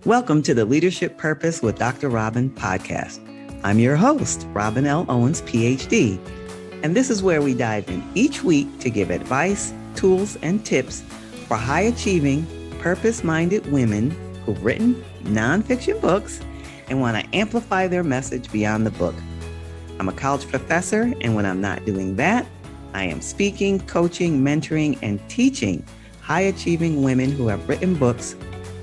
Welcome to the Leadership Purpose with Dr. Robin podcast. I'm your host, Robin L. Owens, PhD, and this is where we dive in each week to give advice, tools, and tips for high-achieving, purpose-minded women who've written nonfiction books and want to amplify their message beyond the book. I'm a college professor, and when I'm not doing that, I am speaking, coaching, mentoring, and teaching high-achieving women who have written books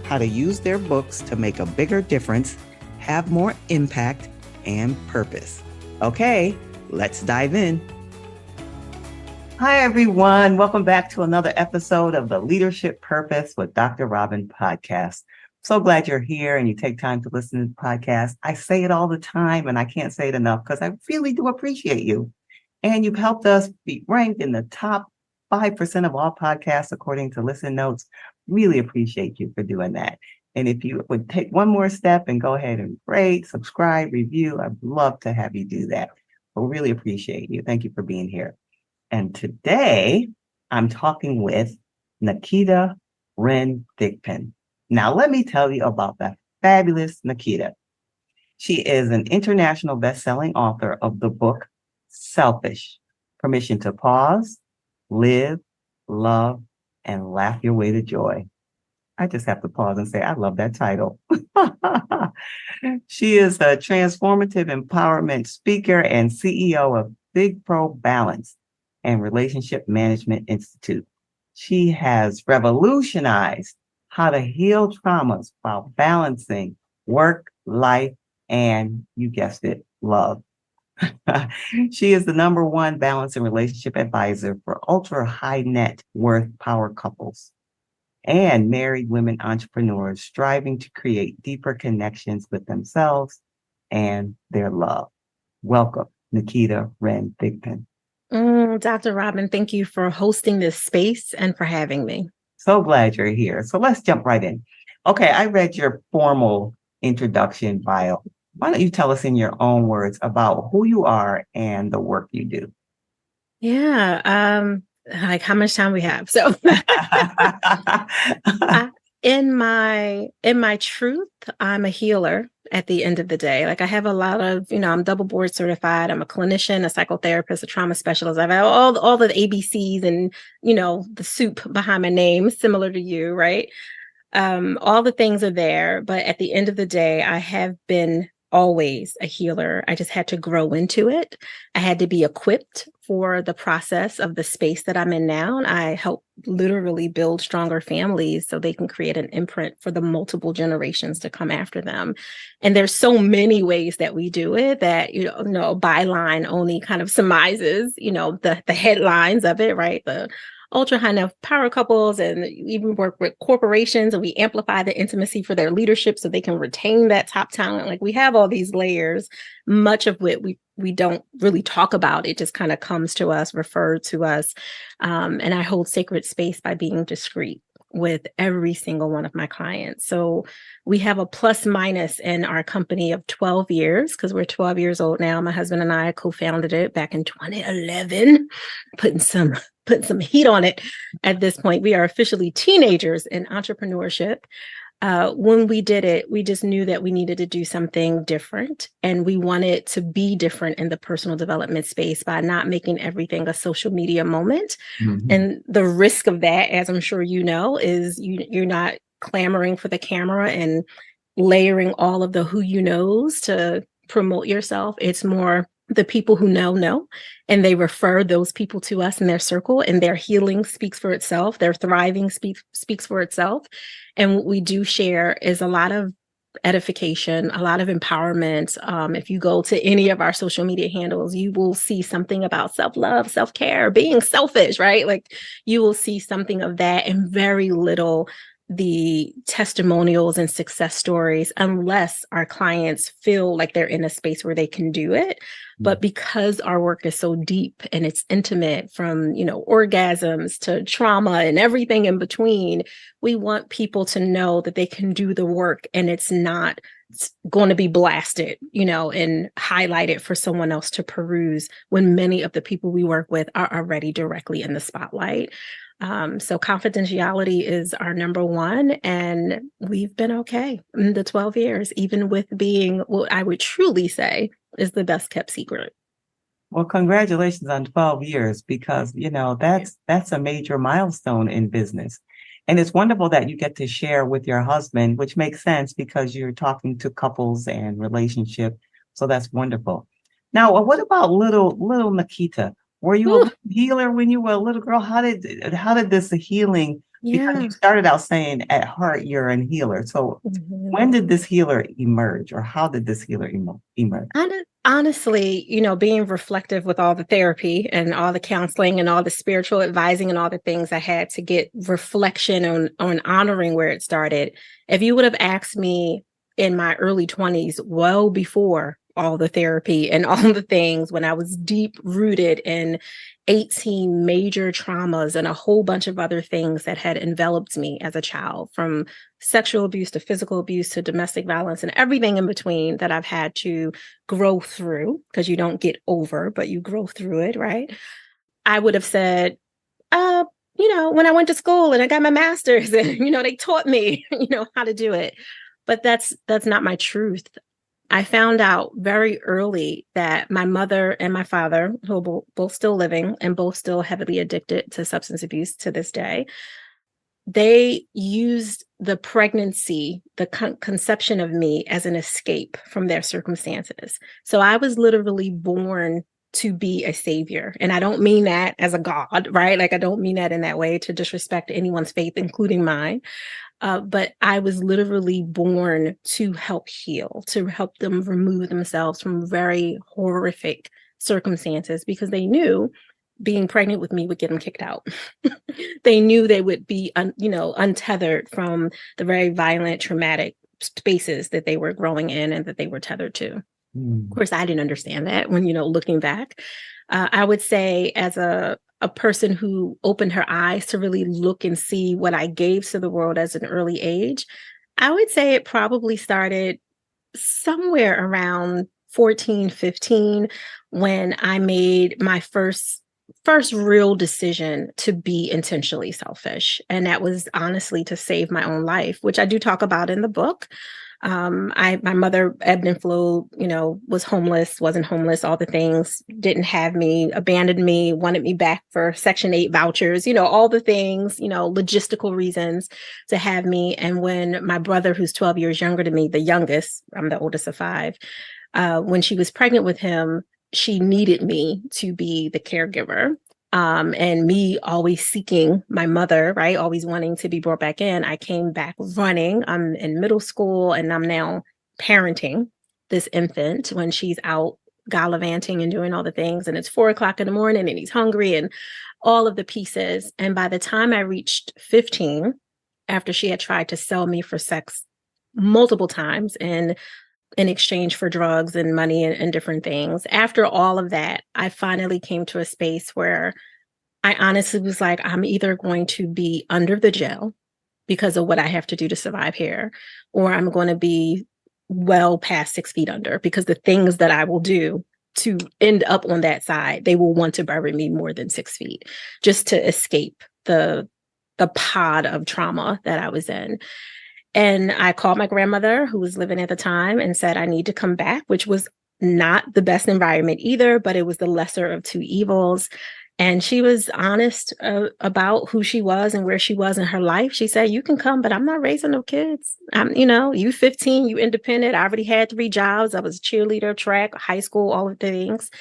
how to use their books to make a bigger difference, have more impact, and purpose. Okay, let's dive in. Hi, everyone. Welcome back to another episode of the Leadership Purpose with Dr. Robin podcast. So glad you're here and you take time to listen to the podcast. I say it all the time and I can't say it enough because I really do appreciate you. And you've helped us be ranked in the top 5% of all podcasts according to Listen Notes. Really appreciate you for doing that. And if you would take one more step and go ahead and rate, subscribe, review, I'd love to have you do that. I really appreciate you. Thank you for being here. And today I'm talking with Naketa Ren Thigpen. Now, let me tell you about the fabulous Naketa. She is an international best-selling author of the book, Selfish: Permission to Pause, Live, Love, and Laugh Your Way to Joy. I just have to pause and say, I love that title. She is a transformative empowerment speaker and CEO of ThigPro Balance and Relationship Management Institute. She has revolutionized how to heal traumas while balancing work, life, and you guessed it, love. She is the #1 balance and relationship advisor for ultra high net worth power couples and married women entrepreneurs striving to create deeper connections with themselves and their love. Welcome, Naketa Ren Thigpen. Dr. Robin, thank you for hosting this space and for having me. So glad you're here. So let's jump right in. Okay, I read your formal introduction bio. Why don't you tell us in your own words about who you are and the work you do? Yeah, like how much time we have. So in my truth, I'm a healer at the end of the day. Like I have a lot of, I'm double board certified. I'm a clinician, a psychotherapist, a trauma specialist. I've had all the ABCs and, the soup behind my name, similar to you, right? All the things are there, but at the end of the day, I have been always a healer. I just had to grow into it. I had to be equipped for the process of the space that I'm in now. And I help literally build stronger families so they can create an imprint for the multiple generations to come after them. And there's so many ways that we do it that, byline only kind of surmises, the headlines of it, right? The ultra high net power couples, and we even work with corporations and we amplify the intimacy for their leadership so they can retain that top talent. Like we have all these layers, much of it we don't really talk about. It just kind of comes to us, referred to us. And I hold sacred space by being discreet with every single one of my clients. So we have a plus minus in our company of 12 years because we're 12 years old now. My husband and I co-founded it back in 2011, putting some heat on it at this point. We are officially teenagers in entrepreneurship. When we did it, we just knew that we needed to do something different. And we wanted to be different in the personal development space by not making everything a social media moment. Mm-hmm. And the risk of that, as I'm sure you know, is you're not clamoring for the camera and layering all of the who you knows to promote yourself. It's more the people who know, and they refer those people to us in their circle, and their healing speaks for itself. Their thriving speaks for itself. And what we do share is a lot of edification, a lot of empowerment. If you go to any of our social media handles, you will see something about self-love, self-care, being selfish, right? Like you will see something of that and very little the testimonials and success stories, unless our clients feel like they're in a space where they can do it. But because our work is so deep and it's intimate, from, orgasms to trauma and everything in between, we want people to know that they can do the work and it's not going to be blasted, and highlighted for someone else to peruse when many of the people we work with are already directly in the spotlight. So confidentiality is our number one, and we've been okay in the 12 years, even with being what I would truly say is the best kept secret. Well, congratulations on 12 years because, that's a major milestone in business. And it's wonderful that you get to share with your husband, which makes sense because you're talking to couples and relationship. So that's wonderful. Now, what about little Naketa? Were you a Whew, little healer when you were a little girl? How did this healing, because you yeah. started out saying at heart you're a healer. So Mhm. when did this healer emerge or how did this healer emerge? Honestly, being reflective with all the therapy and all the counseling and all the spiritual advising and all the things I had to get reflection on honoring where it started. If you would have asked me in my early 20s, well before all the therapy and all the things, when I was deep rooted in 18 major traumas and a whole bunch of other things that had enveloped me as a child, from sexual abuse to physical abuse to domestic violence and everything in between that I've had to grow through, because you don't get over, but you grow through it, right? I would have said, uh, when I went to school and I got my master's and, they taught me, how to do it. But that's not my truth. I found out very early that my mother and my father, who are both still living and both still heavily addicted to substance abuse to this day, they used the pregnancy, the conception of me as an escape from their circumstances. So I was literally born to be a savior. And I don't mean that as a God, right? Like, I don't mean that in that way to disrespect anyone's faith, including mine. But I was literally born to help heal, to help them remove themselves from very horrific circumstances, because they knew being pregnant with me would get them kicked out. They knew they would be, untethered from the very violent, traumatic spaces that they were growing in and that they were tethered to. Of Mm. course, I didn't understand that when, looking back. I would say, as a person who opened her eyes to really look and see what I gave to the world as an early age, I would say it probably started somewhere around 14, 15, when I made my first real decision to be intentionally selfish. And that was honestly to save my own life, which I do talk about in the book. My mother ebbed and flowed, was homeless, wasn't homeless, all the things, didn't have me, abandoned me, wanted me back for Section 8 vouchers, all the things, logistical reasons to have me. And when my brother, who's 12 years younger than me, the youngest, I'm the oldest of five, when she was pregnant with him, she needed me to be the caregiver. And me always seeking my mother, right? Always wanting to be brought back in. I came back running. I'm in middle school and I'm now parenting this infant when she's out gallivanting and doing all the things. And it's 4 o'clock in the morning and he's hungry and all of the pieces. And by the time I reached 15, after she had tried to sell me for sex multiple times and in exchange for drugs and money and different things. After all of that, I finally came to a space where I honestly was like, I'm either going to be under the jail because of what I have to do to survive here, or I'm going to be well past 6 feet under, because the things that I will do to end up on that side, they will want to bury me more than 6 feet just to escape the pod of trauma that I was in. And I called my grandmother, who was living at the time, and said, I need to come back, which was not the best environment either, but it was the lesser of two evils. And she was honest about who she was and where she was in her life. She said, you can come, but I'm not raising no kids. You 15, you independent. I already had 3 jobs. I was a cheerleader, track, high school, all of the things.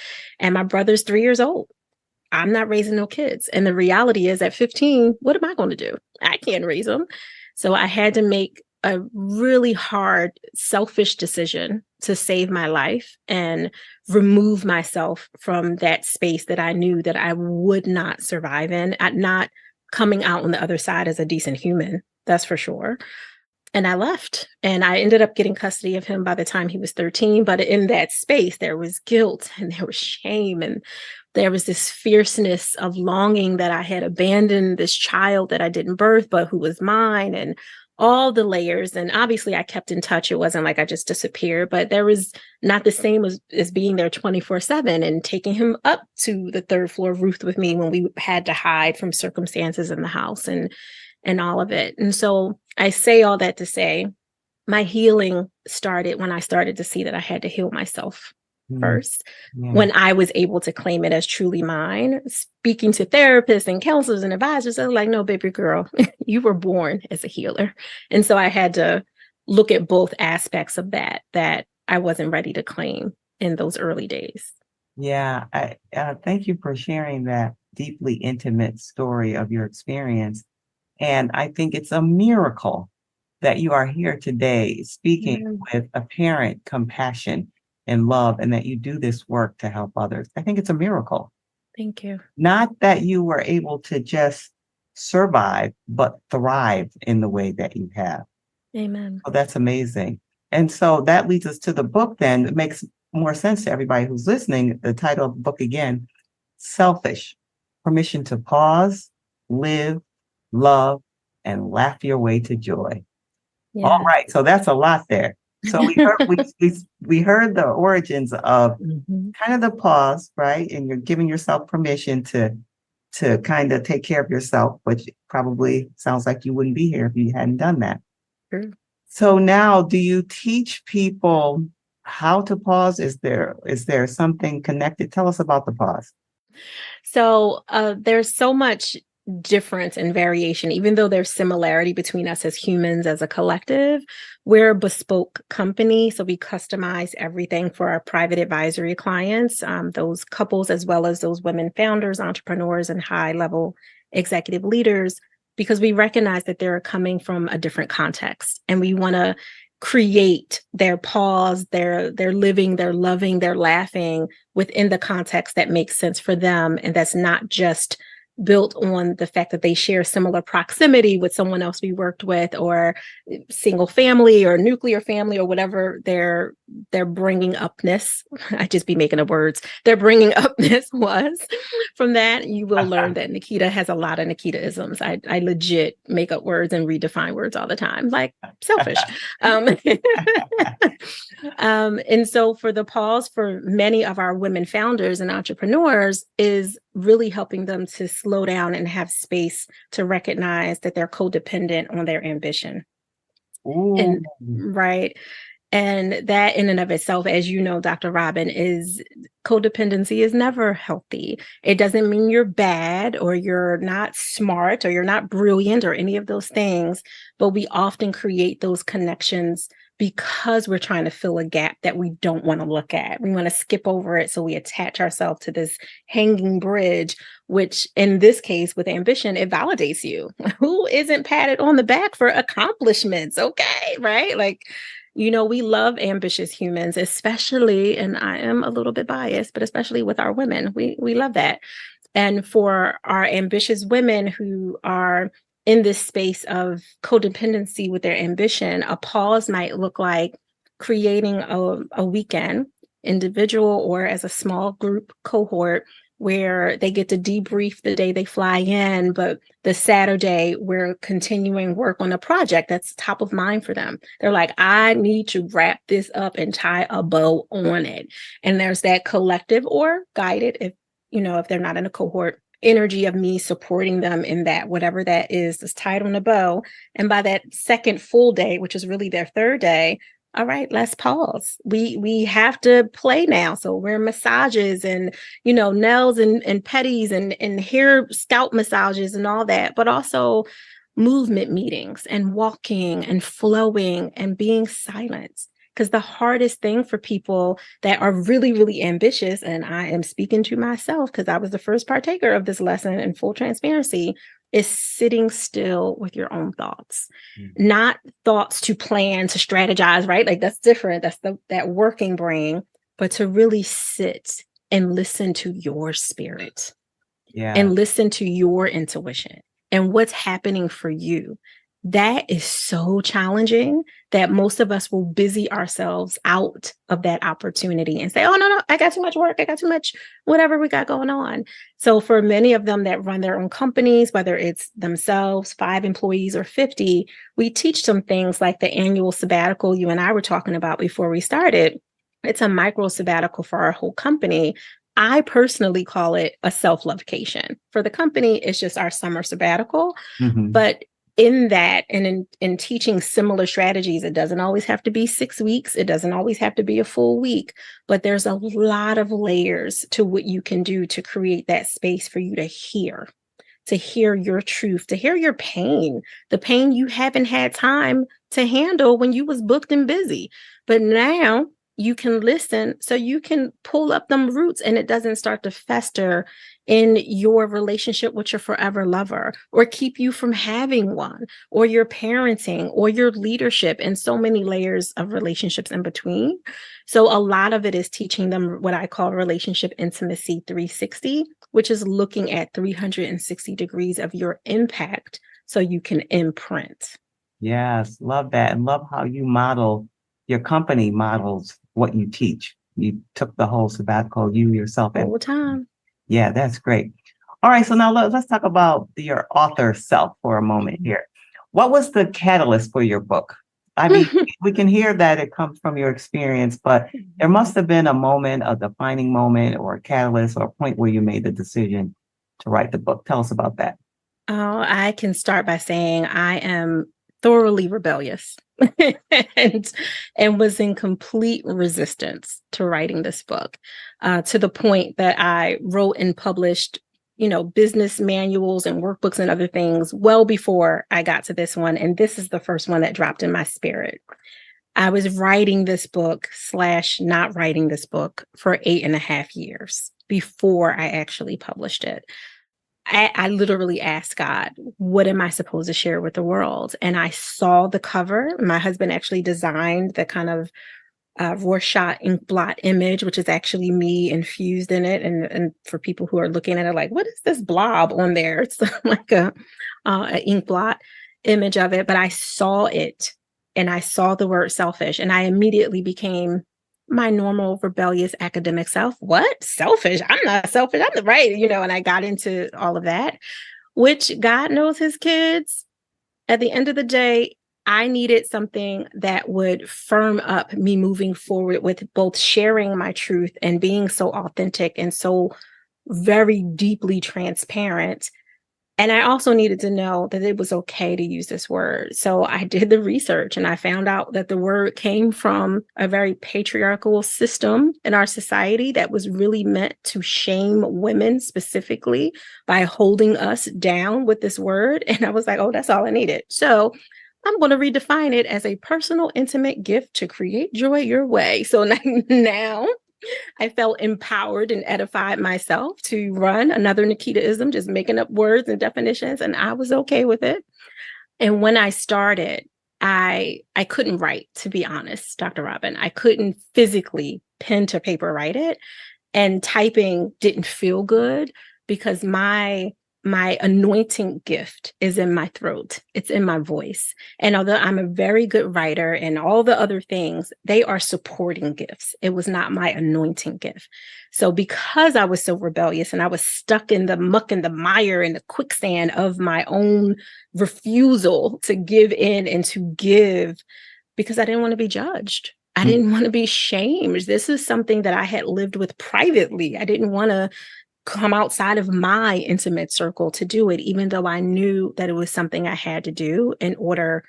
And my brother's 3 years old. I'm not raising no kids. And the reality is, at 15, what am I going to do? I can't raise them. So I had to make a really hard, selfish decision to save my life and remove myself from that space that I knew that I would not survive in, at not coming out on the other side as a decent human. That's for sure. And I left, and I ended up getting custody of him by the time he was 13. But in that space, there was guilt and there was shame, and there was this fierceness of longing that I had abandoned this child that I didn't birth, but who was mine, and all the layers. And obviously I kept in touch. It wasn't like I just disappeared, but there was not the same as being there 24/7 and taking him up to the third floor roof with me when we had to hide from circumstances in the house and all of it. And so I say all that to say my healing started when I started to see that I had to heal myself first. Yeah. When I was able to claim it as truly mine, speaking to therapists and counselors and advisors, I was like, no, baby girl, you were born as a healer. And so I had to look at both aspects of that I wasn't ready to claim in those early days. Yeah, I thank you for sharing that deeply intimate story of your experience. And I think it's a miracle that you are here today speaking with apparent compassion and love, and that you do this work to help others. I think it's a miracle. Thank you. Not that you were able to just survive, but thrive in the way that you have. Amen. Oh, that's amazing. And so that leads us to the book then. It makes more sense to everybody who's listening. The title of the book again, Selfish, Permission to Pause, Live, Love, and Laugh Your Way to Joy. Yeah. All right. So that's a lot there. So we heard the origins of kind of the pause, right? And you're giving yourself permission to kind of take care of yourself, which probably sounds like you wouldn't be here if you hadn't done that. True. So now, do you teach people how to pause? Is there something connected? Tell us about the pause. So there's so much difference and variation, even though there's similarity between us as humans, as a collective. We're a bespoke company, so we customize everything for our private advisory clients, those couples, as well as those women founders, entrepreneurs, and high-level executive leaders, because we recognize that they're coming from a different context, and we want to create their pause, their living, their loving, their laughing within the context that makes sense for them, and that's not just built on the fact that they share similar proximity with someone else we worked with, or single family or nuclear family, or whatever their bringing upness. I just be making up words. Their bringing upness was. From that, you will learn that Naketa has a lot of Naketa-isms. I legit make up words and redefine words all the time, like selfish. And so for the pause, for many of our women founders and entrepreneurs, is really helping them to slow down and have space to recognize that they're codependent on their ambition. Ooh. And right. And that in and of itself, as you know, Dr. Robin, is codependency is never healthy. It doesn't mean you're bad or you're not smart or you're not brilliant or any of those things, but we often create those connections because we're trying to fill a gap that we don't want to look at. We want to skip over it. So we attach ourselves to this hanging bridge, which in this case with ambition, it validates you. Who isn't patted on the back for accomplishments? Okay, right? Like, you know, we love ambitious humans, especially, and I am a little bit biased, but especially with our women, we love that. And for our ambitious women who are in this space of codependency with their ambition, a pause might look like creating a weekend, individual or as a small group cohort, where they get to debrief the day they fly in, but the Saturday we're continuing work on a project that's top of mind for them. They're like, I need to wrap this up and tie a bow on it. And there's that collective or guided, if they're not in a cohort, energy of me supporting them in that, whatever that is tied on a bow. And by that second full day, which is really their third day, all right, let's pause. We have to play now. So we're massages and, nails and petties and hair scalp massages and all that, but also movement meetings and walking and flowing and being silent. Because the hardest thing for people that are really, really ambitious, and I am speaking to myself because I was the first partaker of this lesson in full transparency, is sitting still with your own thoughts, not thoughts to plan, to strategize, right? Like that's different. That's that working brain, but to really sit and listen to your spirit and listen to your intuition and what's happening for you. that is so challenging that most of us will busy ourselves out of that opportunity and say, oh, no, I got too much work. I got too much, whatever we got going on. So for many of them that run their own companies, whether it's themselves, 5 employees or 50, we teach them things like the annual sabbatical you and I were talking about before we started. It's a micro sabbatical for our whole company. I personally call it a self-lovecation. For the company, it's just our summer sabbatical. Mm-hmm. But in that and in teaching similar strategies, it doesn't always have to be 6 weeks. It doesn't always have to be a full week, but there's a lot of layers to what you can do to create that space for you to hear your truth, to hear your pain, the pain you haven't had time to handle when you was booked and busy. But now you can listen so you can pull up them roots and it doesn't start to fester in your relationship with your forever lover or keep you from having one or your parenting or your leadership and so many layers of relationships in between. So a lot of it is teaching them what I call relationship intimacy 360, which is looking at 360 degrees of your impact so you can imprint. Yes, love that. And love how your company models what you teach. You took the whole sabbatical, you yourself. All the time. Yeah, that's great. All right, so now let's talk about your author self for a moment here. What was the catalyst for your book? I mean, we can hear that it comes from your experience, but there must have been a defining moment or a catalyst or a point where you made the decision to write the book. Tell us about that. Oh, I can start by saying I am thoroughly rebellious and was in complete resistance to writing this book, to the point that I wrote and published, business manuals and workbooks and other things well before I got to this one. And this is the first one that dropped in my spirit. I was writing this book / not writing this book for 8.5 years before I actually published it. I literally asked God, what am I supposed to share with the world? And I saw the cover. My husband actually designed the kind of Rorschach ink blot image, which is actually me infused in it. And for people who are looking at it, like, what is this blob on there? It's like a ink blot image of it. But I saw it and I saw the word selfish and I immediately became my normal rebellious academic self. What? Selfish? I'm not selfish. I'm the right, and I got into all of that, which God knows his kids. At the end of the day, I needed something that would firm up me moving forward with both sharing my truth and being so authentic and so very deeply transparent. And I also needed to know that it was okay to use this word. So I did the research and I found out that the word came from a very patriarchal system in our society that was really meant to shame women specifically by holding us down with this word. And I was like, oh, that's all I needed. So I'm going to redefine it as a personal, intimate gift to create joy your way. So now I felt empowered and edified myself to run another Naketaism, just making up words and definitions, and I was okay with it. And when I started, I couldn't write, to be honest, Dr. Robin. I couldn't physically pen to paper write it, and typing didn't feel good because my anointing gift is in my throat. It's in my voice. And although I'm a very good writer and all the other things, they are supporting gifts. It was not my anointing gift. So because I was so rebellious and I was stuck in the muck and the mire and the quicksand of my own refusal to give in and to give, because I didn't want to be judged. I didn't want to be shamed. This is something that I had lived with privately. I didn't want to come outside of my intimate circle to do it, even though I knew that it was something I had to do in order,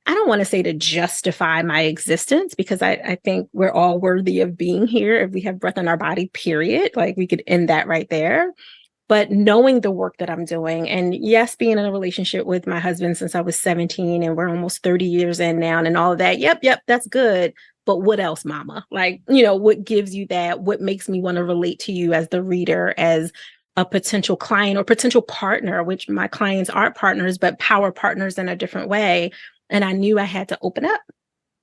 I don't want to say to justify my existence, because I think we're all worthy of being here if we have breath in our body, period. Like we could end that right there. But knowing the work that I'm doing, and yes, being in a relationship with my husband since I was 17 and we're almost 30 years in now and all of that. Yep, that's good. But what else, mama? Like, what gives you that? What makes me want to relate to you as the reader, as a potential client or potential partner, which my clients aren't partners, but power partners in a different way. And I knew I had to open up.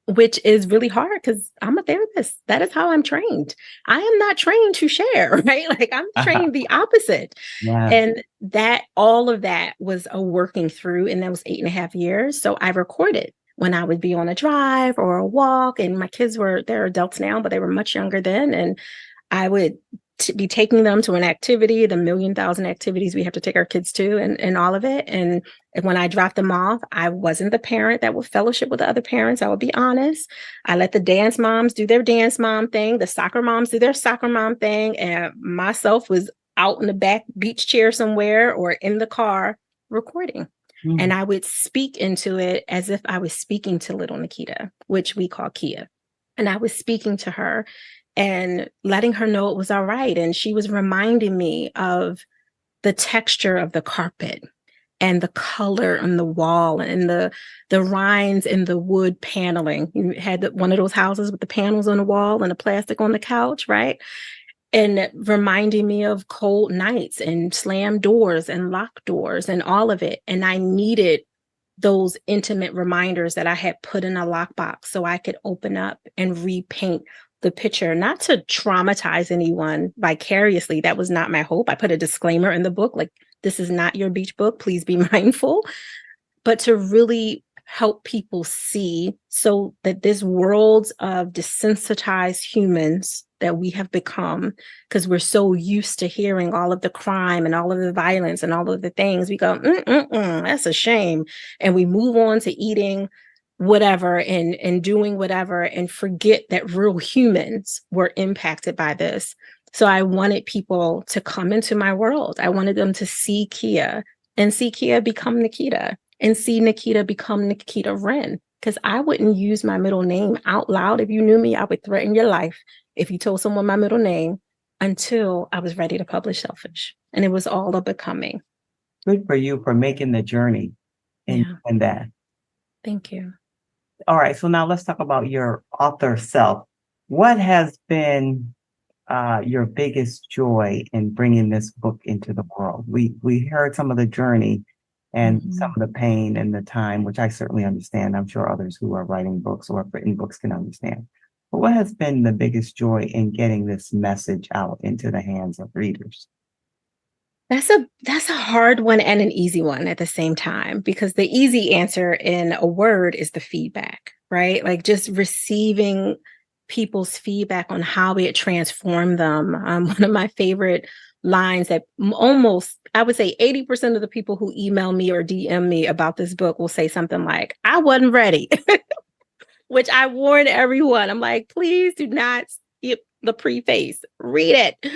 which is really hard because I'm a therapist. That is how I'm trained. I am not trained to share, right? Like I'm trained the opposite. Yeah. And that all of that was a working through, and that was 8.5 years. So I recorded when I would be on a drive or a walk, and my kids they're adults now, but they were much younger then. And I would be taking them to an activity, the million thousand activities we have to take our kids to, and all of it. And when I dropped them off, I wasn't the parent that would fellowship with the other parents. I would be honest. I let the dance moms do their dance mom thing, the soccer moms do their soccer mom thing, and myself was out in the back beach chair somewhere or in the car recording. Mm. And I would speak into it as if I was speaking to little Naketa, which we call Kia. And I was speaking to her and letting her know it was all right. And she was reminding me of the texture of the carpet and the color on the wall and the rinds in the wood paneling. You had one of those houses with the panels on the wall and the plastic on the couch, right? And reminding me of cold nights and slammed doors and locked doors and all of it. And I needed those intimate reminders that I had put in a lockbox so I could open up and repaint the picture, not to traumatize anyone vicariously. That was not my hope. I put a disclaimer in the book, like, this is not your beach book. Please be mindful. But to really help people see so that this world of desensitized humans that we have become, because we're so used to hearing all of the crime and all of the violence and all of the things, we go, that's a shame. And we move on to eating whatever and doing whatever and forget that real humans were impacted by this. So I wanted people to come into my world. I wanted them to see Kia and see Kia become Naketa and see Naketa become Naketa Ren, because I wouldn't use my middle name out loud. If you knew me, I would threaten your life if you told someone my middle name, until I was ready to publish Selfish. And it was all a becoming. Good for you for making the journey and that. Thank you. All right. So now let's talk about your author self. What has been your biggest joy in bringing this book into the world? We heard some of the journey and some of the pain and the time, which I certainly understand. I'm sure others who are writing books or have written books can understand. But what has been the biggest joy in getting this message out into the hands of readers? That's a hard one and an easy one at the same time, because the easy answer in a word is the feedback, right? Like just receiving people's feedback on how it transformed them. One of my favorite lines that almost, I would say 80% of the people who email me or DM me about this book will say something like, I wasn't ready, which I warn everyone. I'm like, please do not skip the preface, read it.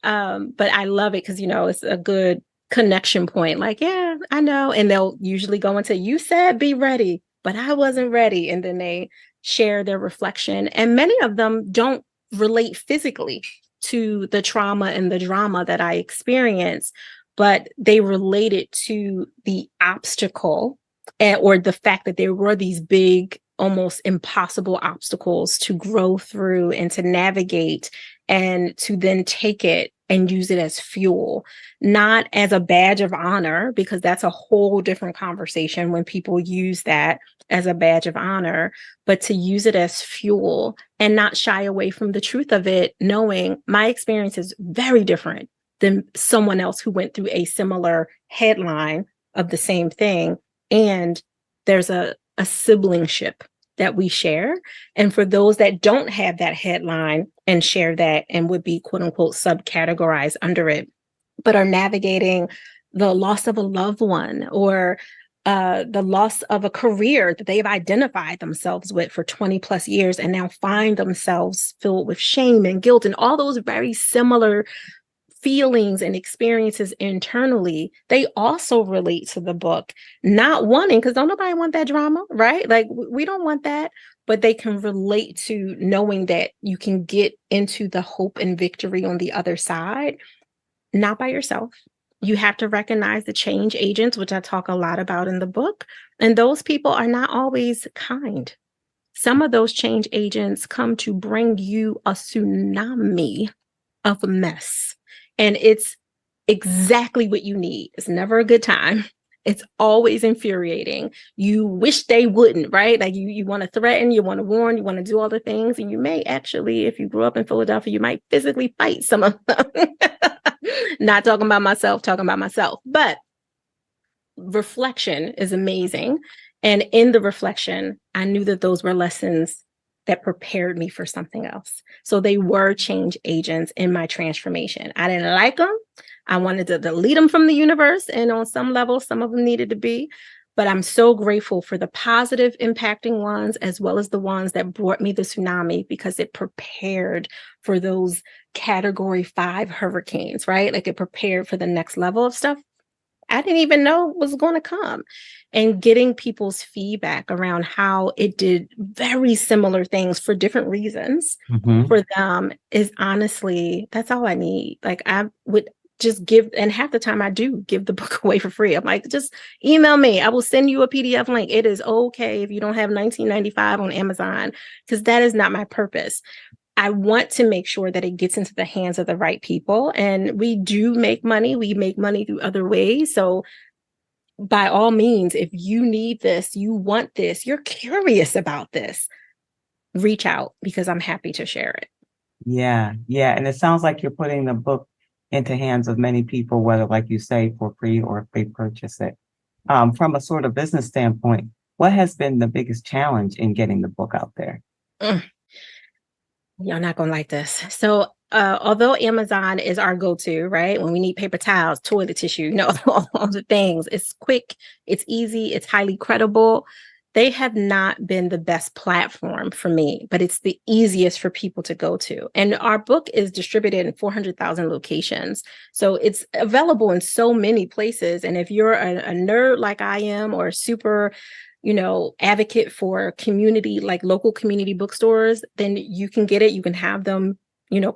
But I love it because, it's a good connection point. Like, yeah, I know. And they'll usually go into, you said be ready, but I wasn't ready. And then they share their reflection. And many of them don't relate physically to the trauma and the drama that I experienced, but they relate it to the obstacle or the fact that there were these big, almost impossible obstacles to grow through and to navigate, and to then take it and use it as fuel, not as a badge of honor, because that's a whole different conversation when people use that as a badge of honor, but to use it as fuel and not shy away from the truth of it, knowing my experience is very different than someone else who went through a similar headline of the same thing. And there's a siblingship that we share. And for those that don't have that headline and share that and would be quote unquote subcategorized under it, but are navigating the loss of a loved one or the loss of a career that they've identified themselves with for 20 plus years and now find themselves filled with shame and guilt and all those very similar feelings and experiences internally, they also relate to the book, not wanting, because don't nobody want that drama, right? Like we don't want that, but they can relate to knowing that you can get into the hope and victory on the other side, not by yourself. You have to recognize the change agents, which I talk a lot about in the book. And those people are not always kind. Some of those change agents come to bring you a tsunami of a mess. And it's exactly what you need. It's never a good time. It's always infuriating. You wish they wouldn't, right? Like you want to threaten, you want to warn, you want to do all the things. And you may actually, if you grew up in Philadelphia, you might physically fight some of them. Not talking about myself, talking about myself. But reflection is amazing. And in the reflection, I knew that those were lessons that prepared me for something else. So they were change agents in my transformation. I didn't like them. I wanted to delete them from the universe. And on some level, some of them needed to be. But I'm so grateful for the positive impacting ones, as well as the ones that brought me the tsunami, because it prepared for those category 5 hurricanes, right? Like it prepared for the next level of stuff I didn't even know was going to come. And getting people's feedback around how it did very similar things for different reasons for them is honestly, that's all I need. Like I would just give, and half the time I do give the book away for free. I'm like, just email me. I will send you a PDF link. It is okay if you don't have 19.95 on Amazon, because that is not my purpose. I want to make sure that it gets into the hands of the right people. And we do make money. We make money through other ways. So by all means, if you need this, you want this, you're curious about this, reach out, because I'm happy to share it. Yeah, yeah. And it sounds like you're putting the book into hands of many people, whether, like you say, for free or if they purchase it. From a sort of business standpoint, what has been the biggest challenge in getting the book out there? Y'all not gonna like this. So although Amazon is our go-to, right? When we need paper towels, toilet tissue, all the things, it's quick, it's easy, it's highly credible. They have not been the best platform for me, but it's the easiest for people to go to. And our book is distributed in 400,000 locations. So it's available in so many places. And if you're a nerd like I am, or super advocate for community, like local community bookstores, then you can get it. You can have them,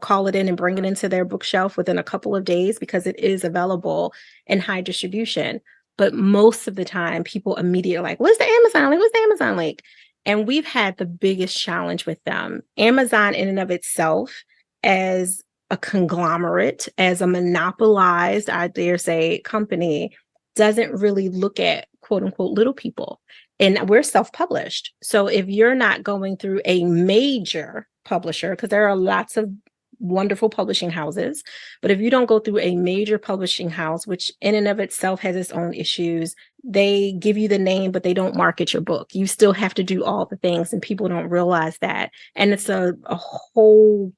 call it in and bring it into their bookshelf within a couple of days, because it is available in high distribution. But most of the time, people immediately are like, what's the Amazon link? What's the Amazon link? And we've had the biggest challenge with them. Amazon in and of itself, as a conglomerate, as a monopolized, I dare say, company, doesn't really look at quote unquote little people. And we're self-published. So if you're not going through a major publisher, because there are lots of wonderful publishing houses, but if you don't go through a major publishing house, which in and of itself has its own issues, they give you the name, but they don't market your book. You still have to do all the things, and people don't realize that. And it's a whole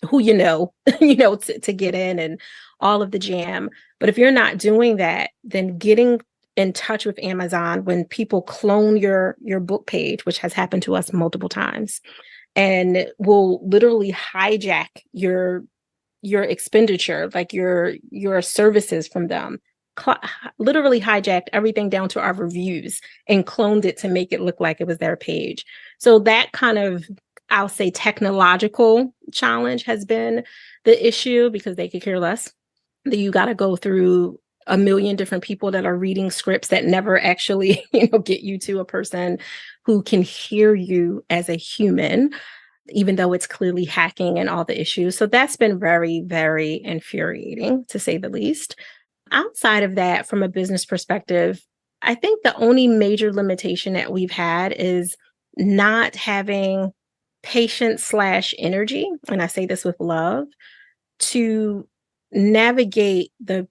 who to get in, and all of the jam. But if you're not doing that, then getting in touch with Amazon when people clone your book page, which has happened to us multiple times, and will literally hijack your expenditure, like your services from them, literally hijacked everything down to our reviews and cloned it to make it look like it was their page. So that kind of, I'll say, technological challenge has been the issue, because they could care less. That you got to go through a million different people that are reading scripts that never actually, get you to a person who can hear you as a human, even though it's clearly hacking and all the issues. So that's been very, very infuriating, to say the least. Outside of that, from a business perspective, I think the only major limitation that we've had is not having patience/energy, and I say this with love, to navigate the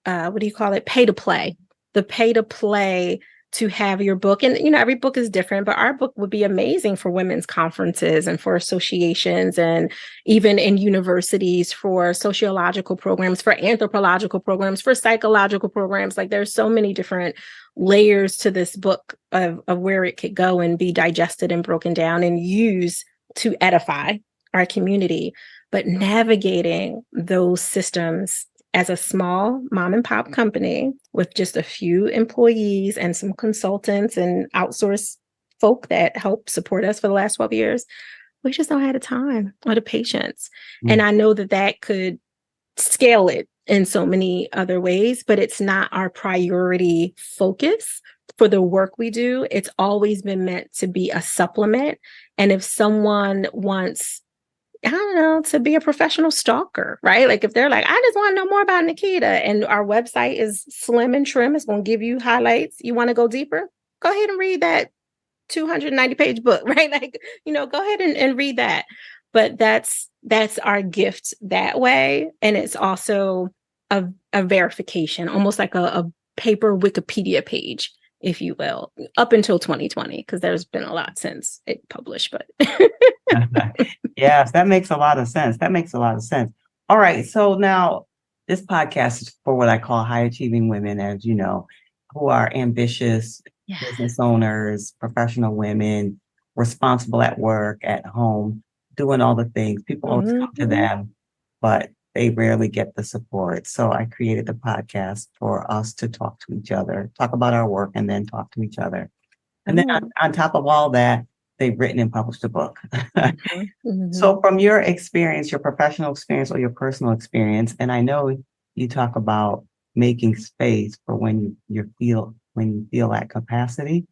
what do you call it? Pay to play. The pay to play to have your book. And, every book is different, but our book would be amazing for women's conferences and for associations, and even in universities for sociological programs, for anthropological programs, for psychological programs. Like there's so many different layers to this book of where it could go and be digested and broken down and used to edify our community. But navigating those systems as a small mom and pop company with just a few employees and some consultants and outsourced folk that help support us for the last 12 years, we just don't have the time or the patience. And I know that could scale it in so many other ways, but it's not our priority focus for the work we do. It's always been meant to be a supplement. And if someone wants I don't know, to be a professional stalker, right? Like if they're like, I just want to know more about Naketa and our website is slim and trim, it's going to give you highlights. You want to go deeper? Go ahead and read that 290-page book, right? Like, go ahead and read that. But that's our gift that way. And it's also a verification, almost like a paper Wikipedia page, if you will, up until 2020, because there's been a lot since it published, but Yes, that makes a lot of sense. That makes a lot of sense. All right. So now this podcast is for what I call high achieving women, as you know, who are ambitious yeah. business owners, professional women, responsible at work, at home, doing all the things. People always come to them, but they rarely get the support. So I created the podcast for us to talk to each other, talk about our work, and then talk to each other. And then on top of all that, they've written and published a book. So from your experience, your professional experience or your personal experience, and I know you talk about making space for when you feel at capacity.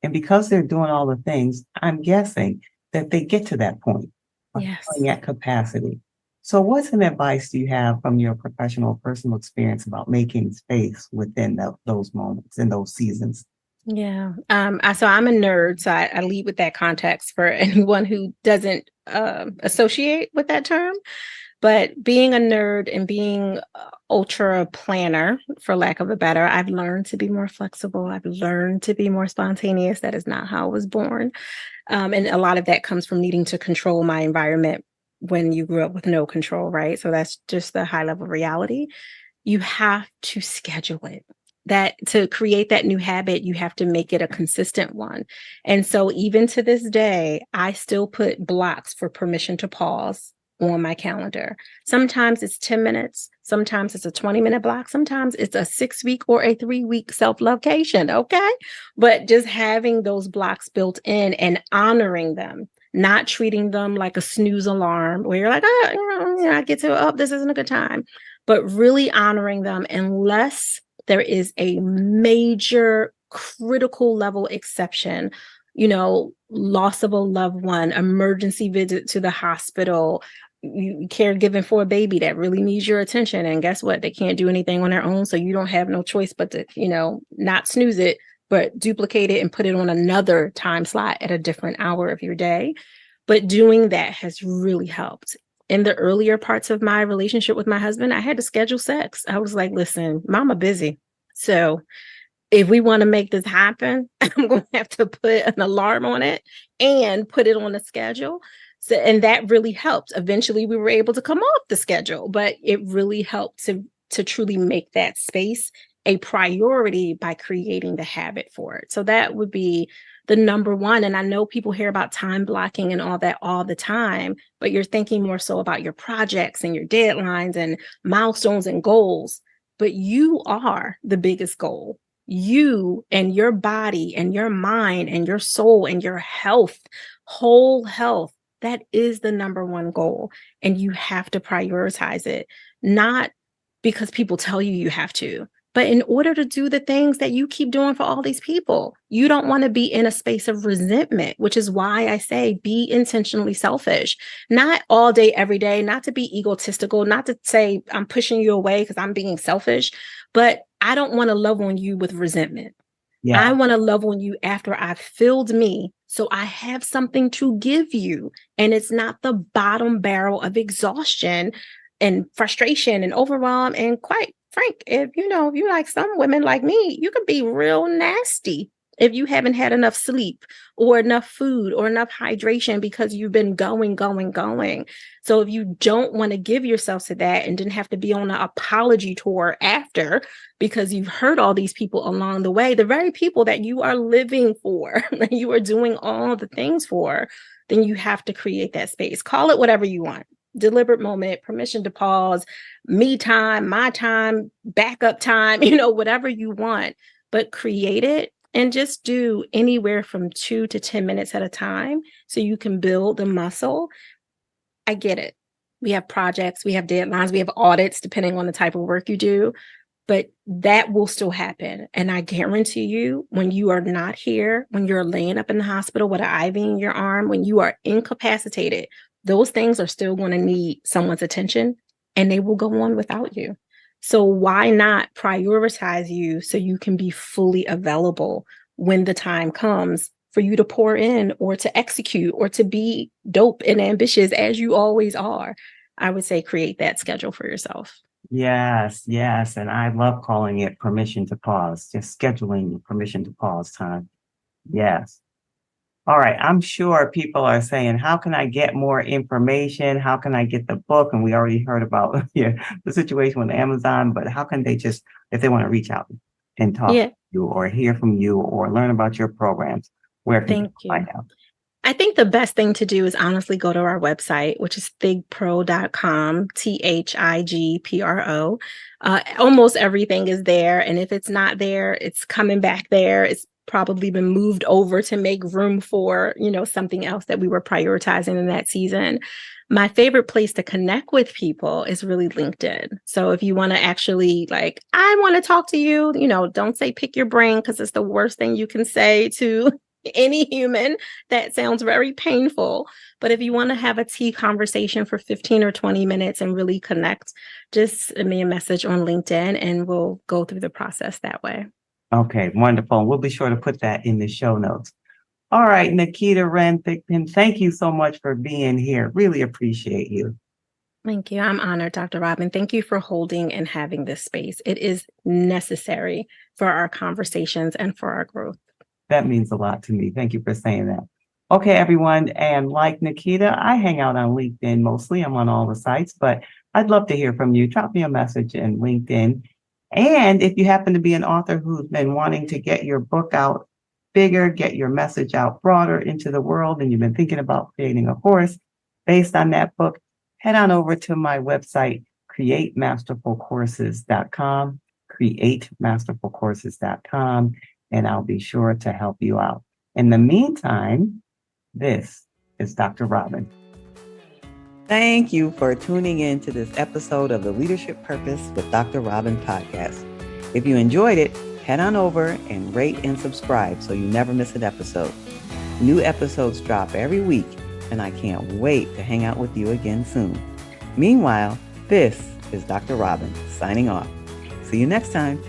And because they're doing all the things, I'm guessing that they get to that point of Yes. feeling at capacity. So what some advice do you have from your professional personal experience about making space within those moments and those seasons? Yeah. So I'm a nerd, so I lead with that context for anyone who doesn't associate with that term. But being a nerd and being ultra planner, for lack of a better, I've learned to be more flexible. I've learned to be more spontaneous. That is not how I was born. And a lot of that comes from needing to control my environment when you grew up with no control, right? So that's just the high level reality. You have to schedule it. That to create that new habit, you have to make it a consistent one. And so even to this day, I still put blocks for permission to pause on my calendar. Sometimes it's 10 minutes. Sometimes it's a 20-minute block. Sometimes it's a 6-week or a 3-week self-location. Okay. But just having those blocks built in and honoring them, not treating them like a snooze alarm where you're like, I get to, this isn't a good time, but really honoring them unless there is a major critical level exception, loss of a loved one, emergency visit to the hospital, caregiving for a baby that really needs your attention. And guess what? They can't do anything on their own. So you don't have no choice but to, not snooze it, but duplicate it and put it on another time slot at a different hour of your day. But doing that has really helped. In the earlier parts of my relationship with my husband, I had to schedule sex. I was like, listen, mama busy. So if we want to make this happen, I'm going to have to put an alarm on it and put it on the schedule. So, and that really helped. Eventually we were able to come off the schedule, but it really helped to truly make that space a priority by creating the habit for it. So that would be the number one. And I know people hear about time blocking and all that all the time, but you're thinking more so about your projects and your deadlines and milestones and goals. But you are the biggest goal. You and your body and your mind and your soul and your health, whole health, that is the number one goal. And you have to prioritize it, not because people tell you you have to, but in order to do the things that you keep doing for all these people. You don't want to be in a space of resentment, which is why I say be intentionally selfish, not all day, every day, not to be egotistical, not to say I'm pushing you away because I'm being selfish, but I don't want to love on you with resentment. Yeah. I want to love on you after I've filled me. So I have something to give you. And it's not the bottom barrel of exhaustion and frustration and overwhelm. And quite frank, if you like some women like me, you can be real nasty if you haven't had enough sleep or enough food or enough hydration because you've been going. So if you don't want to give yourself to that and didn't have to be on an apology tour after because you've hurt all these people along the way, the very people that you are living for, that you are doing all the things for, then you have to create that space. Call it whatever you want. Deliberate moment, permission to pause, me time, my time, backup time, whatever you want, but create it and just do anywhere from 2 to 10 minutes at a time so you can build the muscle. I get it. We have projects, we have deadlines, we have audits, depending on the type of work you do, but that will still happen. And I guarantee you, when you are not here, when you're laying up in the hospital with an IV in your arm, when you are incapacitated, those things are still going to need someone's attention and they will go on without you. So why not prioritize you so you can be fully available when the time comes for you to pour in or to execute or to be dope and ambitious as you always are? I would say create that schedule for yourself. Yes, yes. And I love calling it permission to pause, just scheduling permission to pause time. Yes. All right. I'm sure people are saying, how can I get more information? How can I get the book? And we already heard about the situation with Amazon, but how can they just, if they want to reach out and talk Yeah, to you or hear from you or learn about your programs, where can thank people you. find out? I think the best thing to do is honestly go to our website, which is thigpro.com, THIGPRO. Almost everything is there. And if it's not there, it's coming back there. It's probably been moved over to make room for, something else that we were prioritizing in that season. My favorite place to connect with people is really LinkedIn. So if you want to actually I want to talk to you, don't say pick your brain because it's the worst thing you can say to any human. That sounds very painful. But if you want to have a tea conversation for 15 or 20 minutes and really connect, just send me a message on LinkedIn and we'll go through the process that way. Okay, wonderful. We'll be sure to put that in the show notes. All right, Naketa Ren Thigpen, thank you so much for being here. Really appreciate you. Thank you. I'm honored, Dr. Robin. Thank you for holding and having this space. It is necessary for our conversations and for our growth. That means a lot to me. Thank you for saying that. Okay, everyone. And like Naketa, I hang out on LinkedIn mostly. I'm on all the sites, but I'd love to hear from you. Drop me a message in LinkedIn. And if you happen to be an author who's been wanting to get your book out bigger, get your message out broader into the world, and you've been thinking about creating a course based on that book, head on over to my website, createmasterfulcourses.com, createmasterfulcourses.com, and I'll be sure to help you out. In the meantime, this is Dr. Robin. Thank you for tuning in to this episode of the Leadership Purpose with Dr. Robin podcast. If you enjoyed it, head on over and rate and subscribe so you never miss an episode. New episodes drop every week, and I can't wait to hang out with you again soon. Meanwhile, this is Dr. Robin signing off. See you next time.